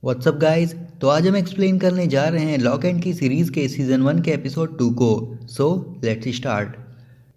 WhatsApp guys. तो आज हम एक्सप्लेन करने जा रहे हैं लॉक एंड की सीरीज़ के सीज़न 1 के एपिसोड 2 को। So let's start.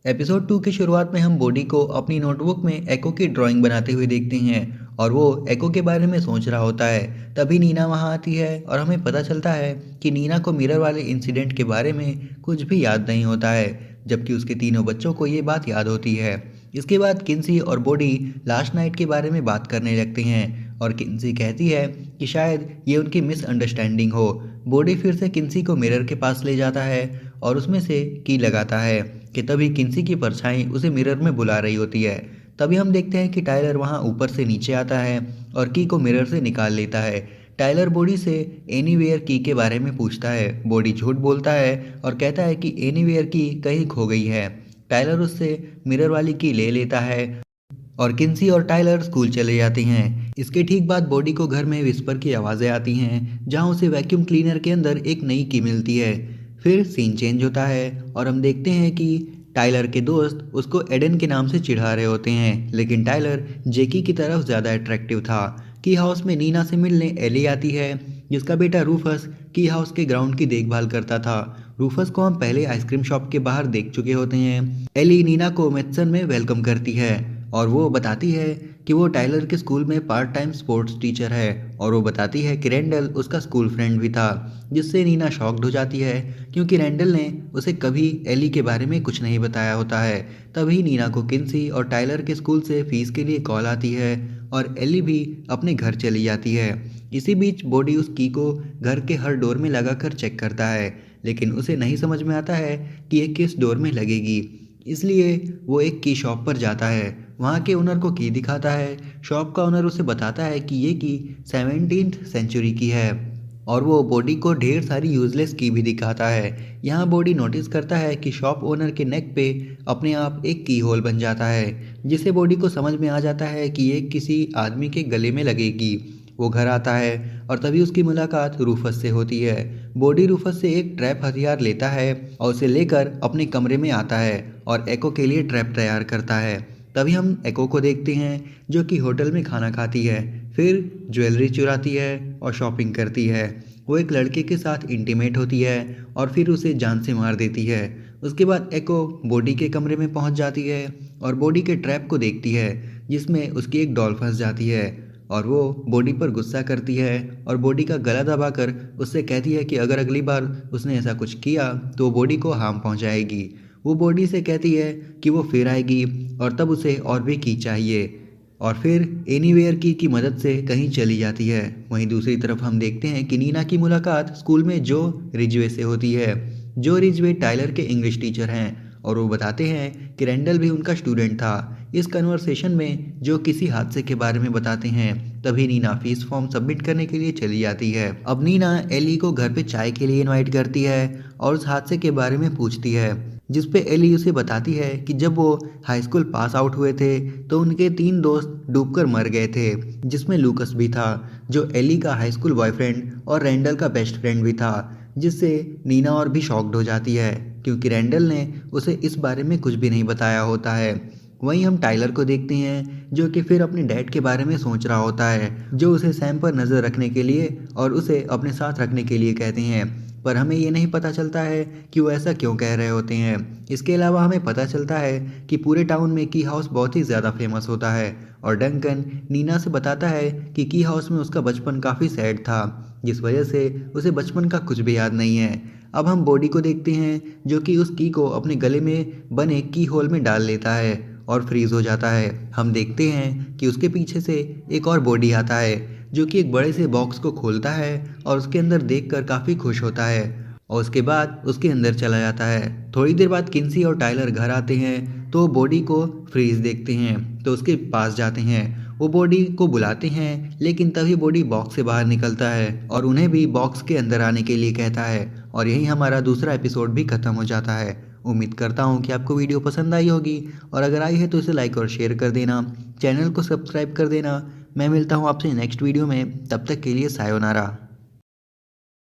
एपिसोड 2 की शुरुआत में हम बॉडी को अपनी नोटबुक में एको की ड्राइंग बनाते हुए देखते हैं और वो एको के बारे में सोच रहा होता है। तभी नीना वहाँ आती है और हमें पता चलता है कि नीना को मिरर वाले इंसिडेंट के बारे में कुछ भी याद नहीं होता है, जबकि उसके तीनों बच्चों को ये बात याद होती है। इसके बाद किन्सी और बॉडी लास्ट नाइट के बारे में बात करने लगते हैं और किन्सी कहती है कि शायद ये उनकी मिसअंडरस्टैंडिंग हो। बॉडी फिर से किन्सी को मिरर के पास ले जाता है और उसमें से की लगाता है कि तभी किन्सी की परछाई उसे मिरर में बुला रही होती है। तभी हम देखते हैं कि टाइलर वहाँ ऊपर से नीचे आता है और की को मिरर से निकाल लेता है। टाइलर बॉडी से एनीवेयर की के बारे में पूछता है। बॉडी झूठ बोलता है और कहता है कि एनीवेयर की कहीं खो गई है। टाइलर उससे मिरर वाली की ले लेता है और किन्सी और टाइलर स्कूल चले जाते हैं। इसके ठीक बाद बॉडी को घर में विस्पर की आवाज़ें आती हैं, जहां उसे वैक्यूम क्लीनर के अंदर एक नई की मिलती है। फिर सीन चेंज होता है और हम देखते हैं कि टाइलर के दोस्त उसको एडन के नाम से चिढ़ा रहे होते हैं, लेकिन टाइलर जेकी की तरफ ज़्यादा अट्रैक्टिव था। की हाउस में नीना से मिलने एली आती है, जिसका बेटा रूफस की हाउस के ग्राउंड की देखभाल करता था। रूफस को हम पहले आइसक्रीम शॉप के बाहर देख चुके होते हैं। एली नीना को मेथसन में वेलकम करती है और वो बताती है कि वो टाइलर के स्कूल में पार्ट टाइम स्पोर्ट्स टीचर है, और वो बताती है कि रैंडल उसका स्कूल फ्रेंड भी था, जिससे नीना शॉक्ड हो जाती है क्योंकि रैंडल ने उसे कभी एली के बारे में कुछ नहीं बताया होता है। तभी नीना को किन्सी और टाइलर के स्कूल से फीस के लिए कॉल आती है और एली भी अपने घर चली जाती है। इसी बीच बॉडी उस की को घर के हर डोर में लगाकर चेक करता है, लेकिन उसे नहीं समझ में आता है कि ये किस डोर में लगेगी। इसलिए वो एक की शॉप पर जाता है, वहाँ के ओनर को की दिखाता है। शॉप का ओनर उसे बताता है कि ये की 17th सेंचुरी की है और वो बॉडी को ढेर सारी यूजलेस की भी दिखाता है। यहाँ बॉडी नोटिस करता है कि शॉप ओनर के नेक पे अपने आप एक की होल बन जाता है, जिससे बॉडी को समझ में आ जाता है कि ये किसी आदमी के गले में लगेगी। वो घर आता है और तभी उसकी मुलाकात रूफस से होती है। बॉडी रूफस से एक ट्रैप हथियार लेता है और उसे लेकर अपने कमरे में आता है और एको के लिए ट्रैप तैयार करता है। तभी हम एको को देखते हैं जो कि होटल में खाना खाती है, फिर ज्वेलरी चुराती है और शॉपिंग करती है। वो एक लड़के के साथ इंटीमेट होती है और फिर उसे जान से मार देती है। उसके बाद एको बॉडी के कमरे में पहुंच जाती है और बॉडी के ट्रैप को देखती है, जिसमें उसकी एक डॉल फंस जाती है और वो बॉडी पर गुस्सा करती है और बॉडी का गला दबाकर उससे कहती है कि अगर अगली बार उसने ऐसा कुछ किया तो बॉडी को हार्म पहुंचाएगी। वो बॉडी से कहती है कि वो फिर आएगी और तब उसे और भी की चाहिए, और फिर एनीवेयर की मदद से कहीं चली जाती है। वहीं दूसरी तरफ हम देखते हैं कि नीना की मुलाकात स्कूल में जो रिजवे से होती है। जो रिजवे टाइलर के इंग्लिश टीचर हैं और वो बताते हैं कि रैंडल भी उनका स्टूडेंट था। इस कन्वर्सेशन में जो किसी हादसे के बारे में बताते हैं, तभी नीना फीस फॉर्म सबमिट करने के लिए चली जाती है। अब नीना एली को घर पे चाय के लिए इनवाइट करती है और उस हादसे के बारे में पूछती है, जिस पे एली उसे बताती है कि जब वो हाई स्कूल पास आउट हुए थे तो उनके 3 दोस्त डूबकर मर गए थे, जिसमें लूकस भी था, जो एली का हाई स्कूल बॉयफ्रेंड और रैंडल का बेस्ट फ्रेंड भी था। जिससे नीना और भी शॉक्ड हो जाती है क्योंकि रैंडल ने उसे इस बारे में कुछ भी नहीं बताया होता है। वहीं हम टाइलर को देखते हैं जो कि फिर अपने डैड के बारे में सोच रहा होता है, जो उसे सैम पर नज़र रखने के लिए और उसे अपने साथ रखने के लिए कहते हैं, पर हमें ये नहीं पता चलता है कि वो ऐसा क्यों कह रहे होते हैं। इसके अलावा हमें पता चलता है कि पूरे टाउन में की हाउस बहुत ही ज़्यादा फेमस होता है और डंकन नीना से बताता है कि की हाउस में उसका बचपन काफ़ी सैड था, जिस वजह से उसे बचपन का कुछ भी याद नहीं है। अब हम बॉडी को देखते हैं जो कि उस की को अपने गले में बने की होल में डाल लेता है और फ्रीज हो जाता है। हम देखते हैं कि उसके पीछे से एक और बॉडी आता है जो कि एक बड़े से बॉक्स को खोलता है और उसके अंदर देखकर काफ़ी खुश होता है और उसके बाद उसके अंदर चला जाता है। थोड़ी देर बाद किन्सी और टाइलर घर आते हैं तो बॉडी को फ्रीज देखते हैं तो उसके पास जाते हैं। वो बॉडी को बुलाते हैं, लेकिन तभी बॉडी बॉक्स से बाहर निकलता है और उन्हें भी बॉक्स के अंदर आने के लिए कहता है और यही हमारा दूसरा एपिसोड भी खत्म हो जाता है। उम्मीद करता हूँ कि आपको वीडियो पसंद आई होगी और अगर आई है तो इसे लाइक और शेयर कर देना, चैनल को सब्सक्राइब कर देना। मैं मिलता हूँ आपसे नेक्स्ट वीडियो में, तब तक के लिए सायोनारा।